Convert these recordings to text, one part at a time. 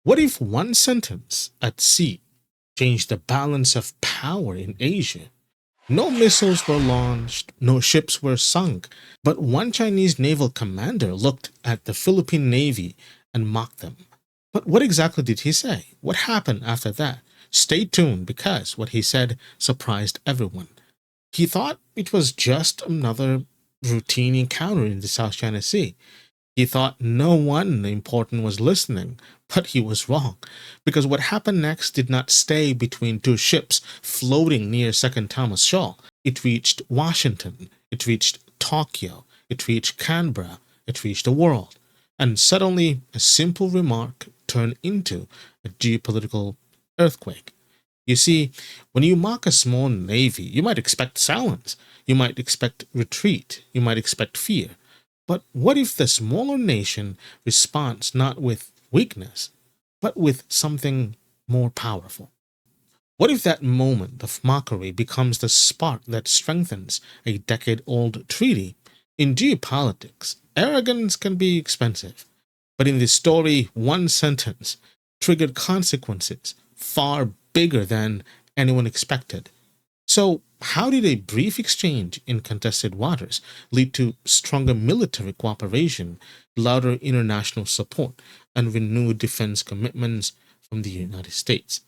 What if one sentence at sea changed the balance of power in Asia? No missiles were launched, no ships were sunk, but one Chinese naval commander looked at the Philippine Navy and mocked them. But what exactly did he say? What happened after that? Stay tuned because what he said surprised everyone. He thought it was just another routine encounter in the South China Sea. He thought no one important was listening, but he was wrong, because what happened next did not stay between two ships floating near Second Thomas Shoal. It reached Washington, it reached Tokyo, it reached Canberra, it reached the world. And suddenly, a simple remark turned into a geopolitical earthquake. You see, when you mock a small navy, you might expect silence, you might expect retreat, you might expect fear. But what if the smaller nation responds not with weakness, but with something more powerful? What if that moment of mockery becomes the spark that strengthens a decade old treaty? In geopolitics, arrogance can be expensive, but in this story, one sentence triggered consequences far bigger than anyone expected. So, how did a brief exchange in contested waters lead to stronger military cooperation, louder international support, and renewed defense commitments from the United States?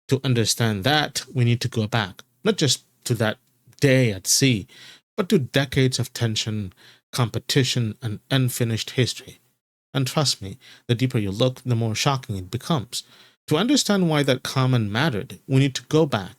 To understand that, we need to go back, not just to that day at sea, but to decades of tension, competition, and unfinished history. And trust me, the deeper you look, the more shocking it becomes. To understand why that comment mattered, we need to go back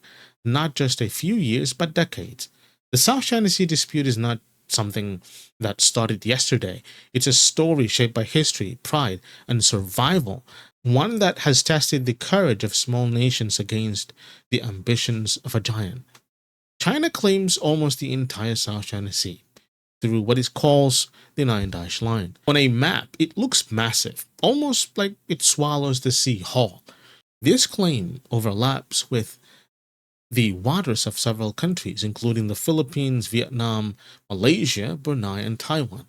not just a few years, but decades. The South China Sea dispute is not something that started yesterday. It's a story shaped by history, pride, and survival, one that has tested the courage of small nations against the ambitions of a giant. China claims almost the entire South China Sea through what it calls the Nine Dash Line. On a map, it looks massive, almost like it swallows the sea whole. This claim overlaps with the waters of several countries, including the Philippines, Vietnam, Malaysia, Brunei, and Taiwan.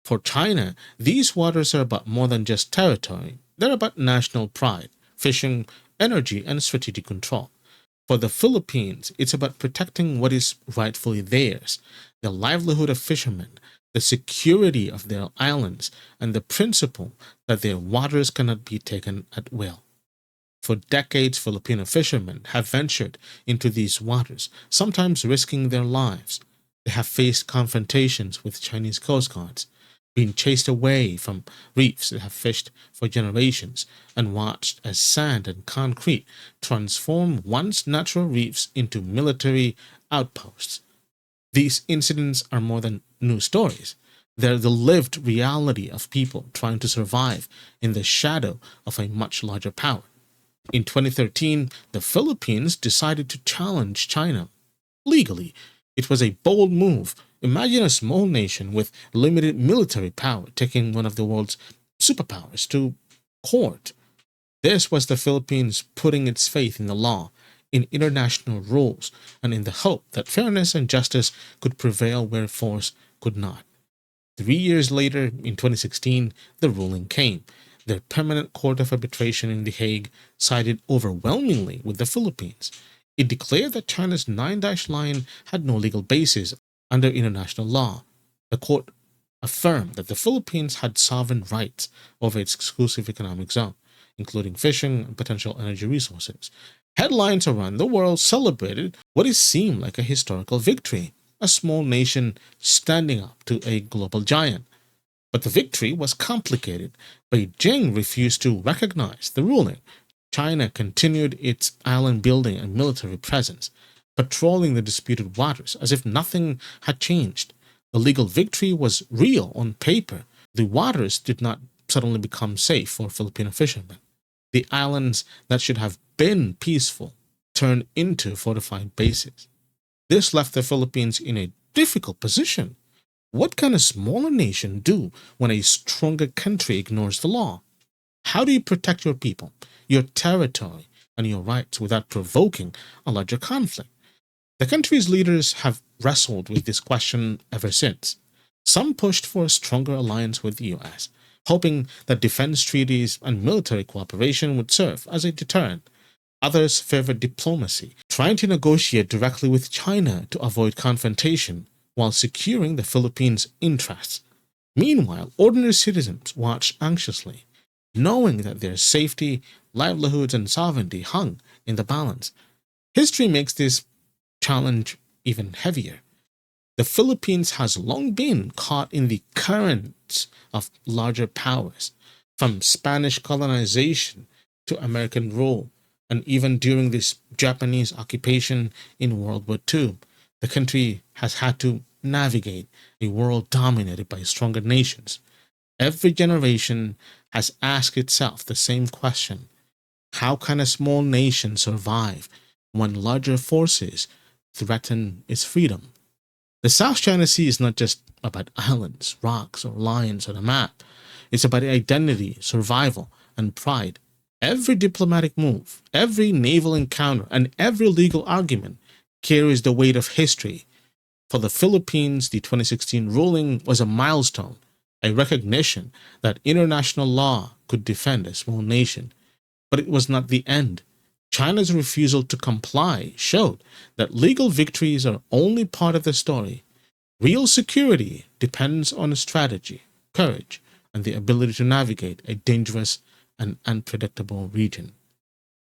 For China, these waters are about more than just territory, they're about national pride, fishing, energy, and strategic control. For the Philippines, it's about protecting what is rightfully theirs, the livelihood of fishermen, the security of their islands, and the principle that their waters cannot be taken at will. For decades, Filipino fishermen have ventured into these waters, sometimes risking their lives. They have faced confrontations with Chinese coast guards, been chased away from reefs they have fished for generations, and watched as sand and concrete transform once natural reefs into military outposts. These incidents are more than news stories. They're the lived reality of people trying to survive in the shadow of a much larger power. In 2013, the Philippines decided to challenge China legally. It was a bold move. Imagine a small nation with limited military power taking one of the world's superpowers to court. This was the Philippines putting its faith in the law, in international rules, and in the hope that fairness and justice could prevail where force could not. 3 years later, in 2016, the ruling came. The Permanent Court of Arbitration in The Hague sided overwhelmingly with the Philippines. It declared that China's Nine Dash Line had no legal basis under international law. The court affirmed that the Philippines had sovereign rights over its exclusive economic zone, including fishing and potential energy resources. Headlines around the world celebrated what it seemed like a historical victory, a small nation standing up to a global giant. But the victory was complicated. Beijing refused to recognize the ruling. China continued its island building and military presence, patrolling the disputed waters as if nothing had changed. The legal victory was real on paper. The waters did not suddenly become safe for Filipino fishermen. The islands that should have been peaceful turned into fortified bases. This left the Philippines in a difficult position. What can a smaller nation do when a stronger country ignores the law? How do you protect your people, your territory, and your rights without provoking a larger conflict? The country's leaders have wrestled with this question ever since. Some pushed for a stronger alliance with the US, hoping that defense treaties and military cooperation would serve as a deterrent. Others favored diplomacy, trying to negotiate directly with China to avoid confrontation while securing the Philippines' interests. Meanwhile, ordinary citizens watched anxiously, knowing that their safety, livelihoods, and sovereignty hung in the balance. History makes this challenge even heavier. The Philippines has long been caught in the currents of larger powers, from Spanish colonization to American rule, and even during this Japanese occupation in World War II. The country has had to navigate a world dominated by stronger nations. Every generation has asked itself the same question: how can a small nation survive when larger forces threaten its freedom? The South China Sea is not just about islands, rocks, or lines on a map. It's about identity, survival, and pride. Every diplomatic move, every naval encounter, and every legal argument carries the weight of history. For the Philippines, the 2016 ruling was a milestone, a recognition that international law could defend a small nation. But it was not the end. China's refusal to comply showed that legal victories are only part of the story. Real security depends on strategy, courage, and the ability to navigate a dangerous and unpredictable region.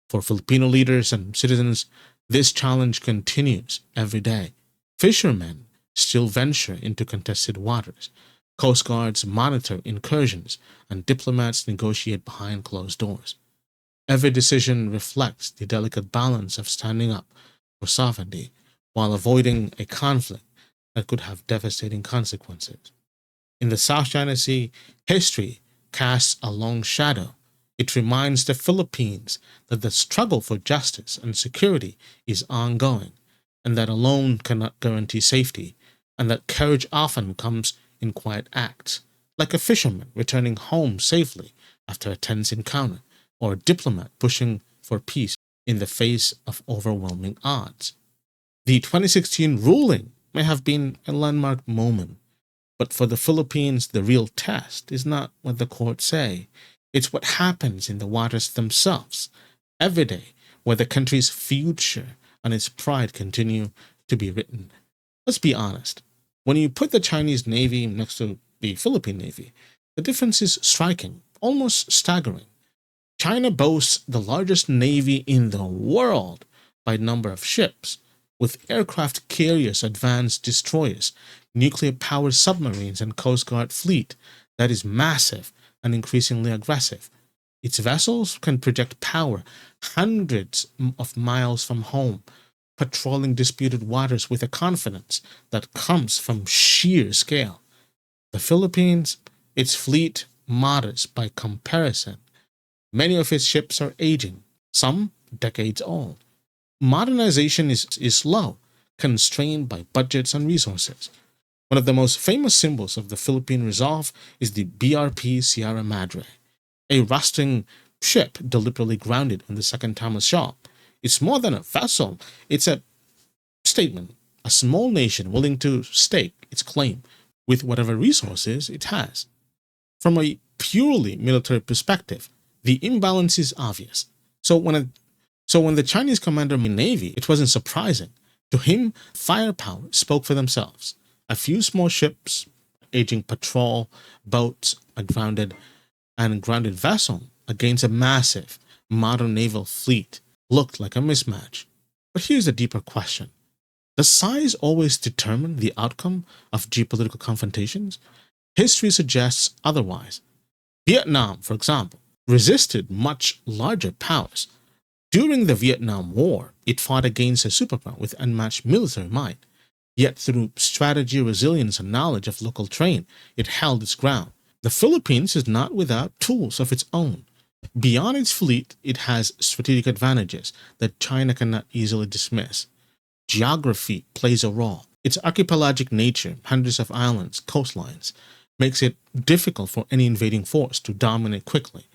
For Filipino leaders and citizens, this challenge continues every day. Fishermen still venture into contested waters. Coast guards monitor incursions, and diplomats negotiate behind closed doors. Every decision reflects the delicate balance of standing up for sovereignty while avoiding a conflict that could have devastating consequences. In the South China Sea, history casts a long shadow. It reminds the Philippines that the struggle for justice and security is ongoing, and that alone cannot guarantee safety, and that courage often comes in quiet acts, like a fisherman returning home safely after a tense encounter, or a diplomat pushing for peace in the face of overwhelming odds. The 2016 ruling may have been a landmark moment, but for the Philippines, the real test is not what the courts say. It's what happens in the waters themselves, every day, where the country's future and its pride continue to be written. Let's be honest. When you put the Chinese Navy next to the Philippine Navy, the difference is striking, almost staggering. China boasts the largest navy in the world by number of ships, with aircraft carriers, advanced destroyers, nuclear-powered submarines, and Coast Guard fleet that is massive and increasingly aggressive. Its vessels can project power hundreds of miles from home, patrolling disputed waters with a confidence that comes from sheer scale. The Philippines, its fleet modest by comparison. Many of its ships are aging, some decades old. Modernization is slow, constrained by budgets and resources. One of the most famous symbols of the Philippine resolve is the BRP Sierra Madre, a rusting ship deliberately grounded in the Second Thomas Shaw. It's more than a vessel, it's a statement, a small nation willing to stake its claim with whatever resources it has. From a purely military perspective, the imbalance is obvious. So when the Chinese commander in the Navy, it wasn't surprising. To him, firepower spoke for themselves. A few small ships, aging patrol boats, a grounded vessel against a massive modern naval fleet looked like a mismatch. But here's a deeper question. Does size always determine the outcome of geopolitical confrontations? History suggests otherwise. Vietnam, for example, resisted much larger powers. During the Vietnam War, it fought against a superpower with unmatched military might. Yet through strategy, resilience, and knowledge of local terrain, it held its ground. The Philippines is not without tools of its own. Beyond its fleet, it has strategic advantages that China cannot easily dismiss. Geography plays a role. Its archipelagic nature, hundreds of islands, coastlines, makes it difficult for any invading force to dominate quickly.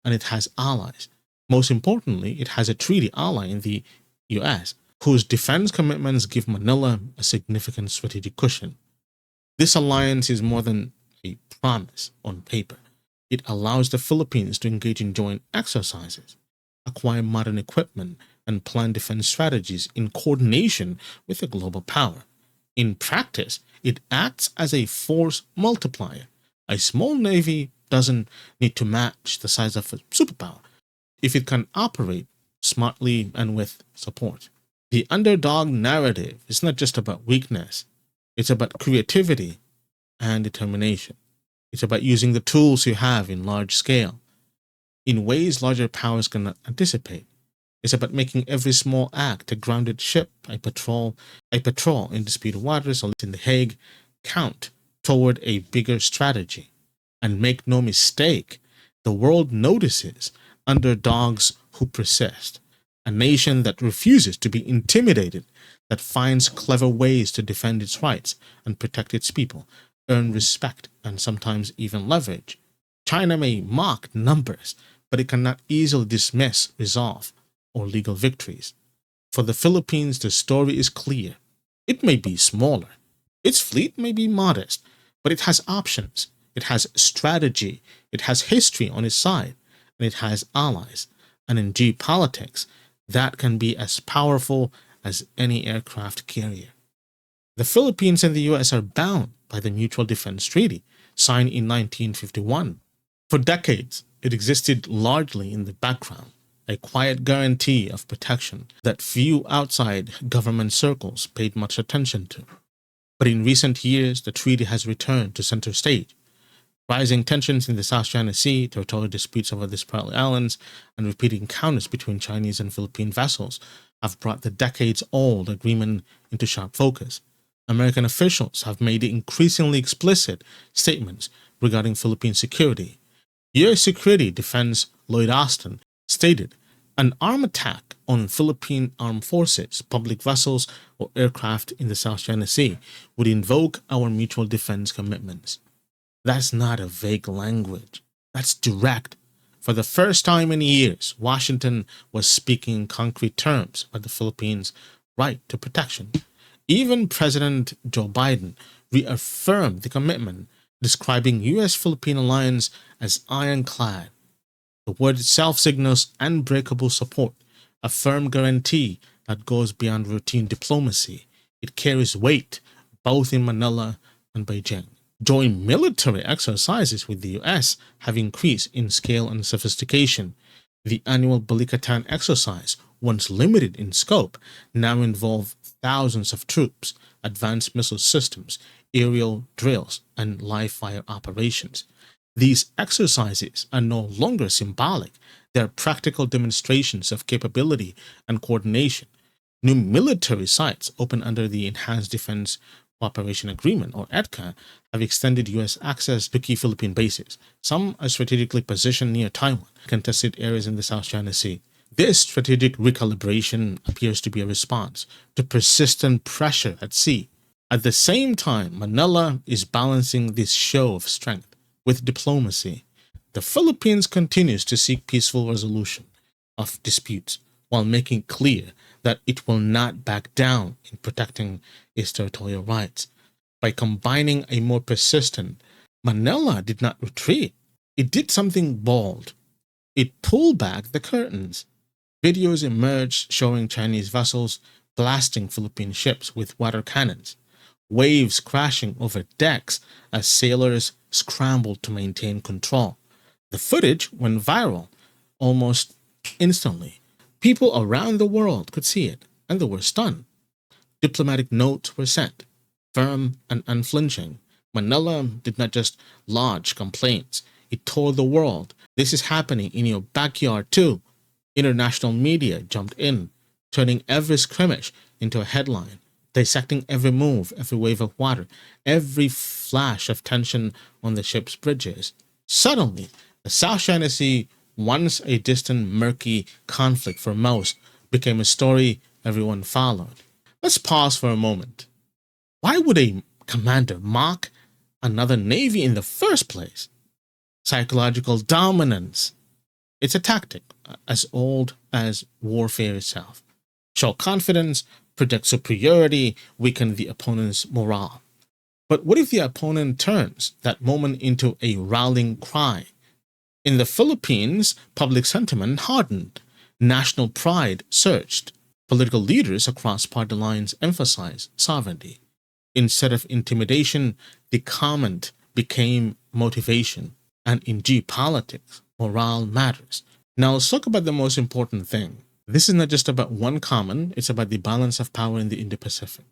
And it has allies. Most importantly, it has a treaty ally in the US, whose defense commitments give Manila a significant strategic cushion. This alliance is more than a promise on paper. It allows the Philippines to engage in joint exercises, acquire modern equipment, and plan defense strategies in coordination with a global power. In practice, it acts as a force multiplier. A small navy doesn't need to match the size of a superpower if it can operate smartly and with support. The underdog narrative is not just about weakness, it's about creativity and determination. It's about using the tools you have in large scale in ways larger powers cannot anticipate. It's about making every small act, a grounded ship, a patrol in disputed waters, or in The Hague, count toward a bigger strategy. And make no mistake, the world notices underdogs who persist. A nation that refuses to be intimidated, that finds clever ways to defend its rights and protect its people, earn respect and sometimes even leverage. China may mock numbers, but it cannot easily dismiss resolve or legal victories. For the Philippines, the story is clear. It may be smaller, its fleet may be modest, but it has options, it has strategy, it has history on its side, and it has allies. And in geopolitics, that can be as powerful as any aircraft carrier. The Philippines and the US are bound by the Mutual Defense Treaty, signed in 1951. For decades, it existed largely in the background, a quiet guarantee of protection that few outside government circles paid much attention to. But in recent years, the treaty has returned to center stage. Rising tensions in the South China Sea, territorial disputes over the Spratly Islands, and repeated encounters between Chinese and Philippine vessels have brought the decades-old agreement into sharp focus. American officials have made increasingly explicit statements regarding Philippine security. U.S. Security Defense Lloyd Austin stated, "An armed attack on Philippine armed forces, public vessels, or aircraft in the South China Sea would invoke our mutual defense commitments." That's not a vague language. That's direct. For the first time in years, Washington was speaking in concrete terms about the Philippines' right to protection. Even President Joe Biden reaffirmed the commitment, describing U.S.-Philippine alliance as ironclad. The word itself signals unbreakable support, a firm guarantee that goes beyond routine diplomacy. It carries weight both in Manila and Beijing. Joint military exercises with the U.S. have increased in scale and sophistication. The annual Balikatan exercise, once limited in scope, now involve thousands of troops, advanced missile systems, aerial drills, and live-fire operations. These exercises are no longer symbolic. They are practical demonstrations of capability and coordination. New military sites opened under the Enhanced Defense Cooperation Agreement, or EDCA, have extended U.S. access to key Philippine bases. Some are strategically positioned near Taiwan, contested areas in the South China Sea. This strategic recalibration appears to be a response to persistent pressure at sea. At the same time, Manila is balancing this show of strength with diplomacy. The Philippines continues to seek peaceful resolution of disputes while making clear that it will not back down in protecting its territorial rights. By combining a more persistent, Manila did not retreat. It did something bold. It pulled back the curtains. Videos emerged showing Chinese vessels blasting Philippine ships with water cannons, waves crashing over decks as sailors scrambled to maintain control. The footage went viral almost instantly. People around the world could see it, and they were stunned. Diplomatic notes were sent, firm and unflinching. Manila did not just lodge complaints, it told the world, "This is happening in your backyard too." International media jumped in, turning every skirmish into a headline, dissecting every move, every wave of water, every flash of tension on the ship's bridges. Suddenly, the South China Sea, once a distant, murky conflict for most, became a story everyone followed. Let's pause for a moment. Why would a commander mock another navy in the first place? Psychological dominance. It's a tactic as old as warfare itself. Show confidence, project superiority, weaken the opponent's morale. But what if the opponent turns that moment into a rallying cry? In the Philippines, public sentiment hardened, national pride surged. Political leaders across party lines emphasized sovereignty. Instead of intimidation, the comment became motivation. And in geopolitics, morale matters. Now let's talk about the most important thing. This is not just about one comment, it's about the balance of power in the Indo-Pacific.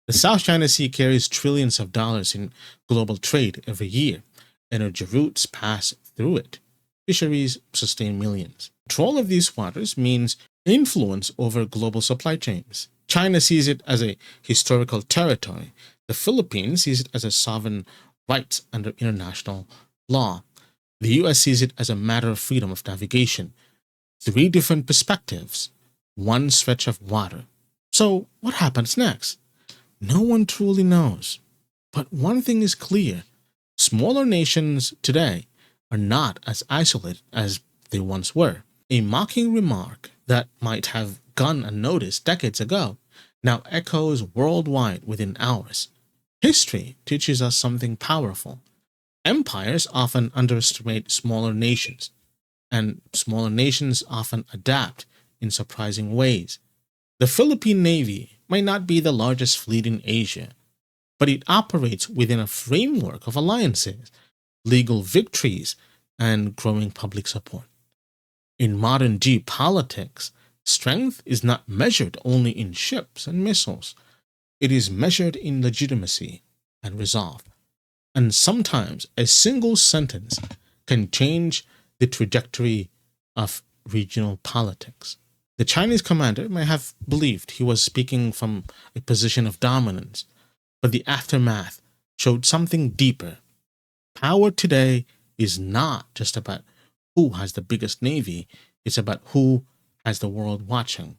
The South China Sea carries trillions of dollars in global trade every year. Energy routes pass through it. Fisheries sustain millions. Control of these waters means influence over global supply chains. China sees it as a historical territory. The Philippines sees it as a sovereign right under international law. The US sees it as a matter of freedom of navigation. Three different perspectives, one stretch of water. So, what happens next? No one truly knows. But one thing is clear, smaller nations today are not as isolated as they once were. A mocking remark that might have gone unnoticed decades ago now echoes worldwide within hours. History teaches us something powerful. Empires often underestimate smaller nations, and smaller nations often adapt in surprising ways. The Philippine Navy might not be the largest fleet in Asia, but it operates within a framework of alliances, legal victories, and growing public support. In modern geopolitics, strength is not measured only in ships and missiles, it is measured in legitimacy and resolve. And sometimes a single sentence can change the trajectory of regional politics. The Chinese commander may have believed he was speaking from a position of dominance, but the aftermath showed something deeper. Power today is not just about who has the biggest navy, it's about who has the world watching.